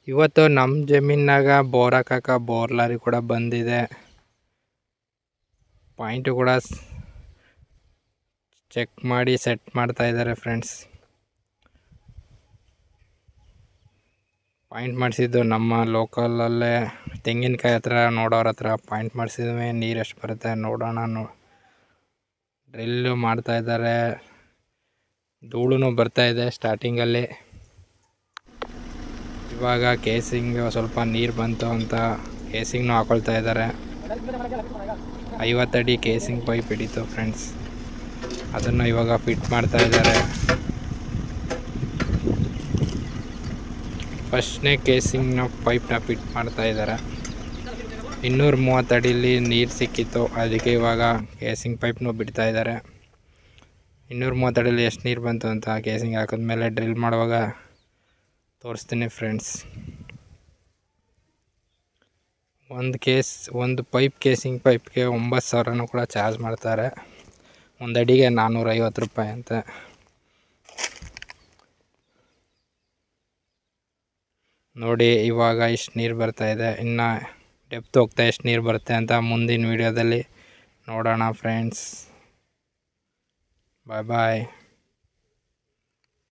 ಇವತ್ತು ನಮ್ಮ ಜಮೀನಾಗ ಬೋರ್ ಹಾಕಕ್ಕೆ ಬೋರ್ ಲಾರಿ ಕೂಡ ಬಂದಿದೆ. ಪಾಯಿಂಟ್ ಕೂಡ ಚೆಕ್ ಮಾಡಿ ಸೆಟ್ ಮಾಡ್ತಾ ಇದ್ದಾರೆ ಫ್ರೆಂಡ್ಸ್. ಪಾಯಿಂಟ್ ಮಾಡಿಸಿದ್ದು ನಮ್ಮ ಲೋಕಲಲ್ಲೇ ತೆಂಗಿನಕಾಯಿ ಹತ್ರ ನೋಡೋರ ಹತ್ರ ಪಾಯಿಂಟ್ ಮಾಡಿಸಿದ್ವಿ. ನೀರು ಎಷ್ಟು ಬರುತ್ತೆ ನೋಡೋಣ. ಡ್ರಿಲ್ಲು ಮಾಡ್ತಾ ಇದ್ದಾರೆ. ಧೂಳು ಬರ್ತಾ ಇದೆ ಸ್ಟಾರ್ಟಿಂಗಲ್ಲಿ. ಇವಾಗ ಕೇಸಿಂಗ್ ಸ್ವಲ್ಪ ನೀರು ಬಂತು ಅಂತ ಕೇಸಿಂಗ್ನು ಹಾಕೊಳ್ತಾ ಇದ್ದಾರೆ. 50 ಅಡಿ ಕೇಸಿಂಗ್ ಪೈಪ್ ಹಿಡಿತು ಫ್ರೆಂಡ್ಸ್. ಅದನ್ನು ಇವಾಗ ಫಿಟ್ ಮಾಡ್ತಾ ಇದ್ದಾರೆ. ಫಸ್ಟ್ನೇ ಕೇಸಿಂಗ್ನ ಪೈಪ್ನ ಫಿಟ್ ಮಾಡ್ತಾ ಇದ್ದಾರೆ. 230 ಅಡಿಲಿ ನೀರು ಸಿಕ್ಕಿತ್ತು, ಅದಕ್ಕೆ ಇವಾಗ ಕೇಸಿಂಗ್ ಪೈಪ್ನು ಬಿಡ್ತಾ ಇದ್ದಾರೆ. 230 ಅಡಿಲಿ ಎಷ್ಟು ನೀರು ಬಂತು ಅಂತ ಕೇಸಿಂಗ್ ಹಾಕಿದ್ಮೇಲೆ ಡ್ರಿಲ್ ಮಾಡುವಾಗ ತೋರಿಸ್ತೀನಿ ಫ್ರೆಂಡ್ಸ್. ಒಂದು ಪೈಪ್ ಕೇಸಿಂಗ್ ಪೈಪ್ಗೆ 9,000 ಕೂಡ ಚಾರ್ಜ್ ಮಾಡ್ತಾರೆ. ಒಂದು ಅಡಿಗೆ 450 ರೂಪಾಯಿ ಅಂತ. ನೋಡಿ ಇವಾಗ ಇಷ್ಟು ನೀರು ಬರ್ತಾಯಿದೆ. ಇನ್ನು ಡೆಪ್ತ್ ಹೋಗ್ತಾ ಎಷ್ಟು ನೀರು ಬರುತ್ತೆ ಅಂತ ಮುಂದಿನ ವೀಡಿಯೋದಲ್ಲಿ ನೋಡೋಣ ಫ್ರೆಂಡ್ಸ್. ಬಾಯ್ ಬಾಯ್.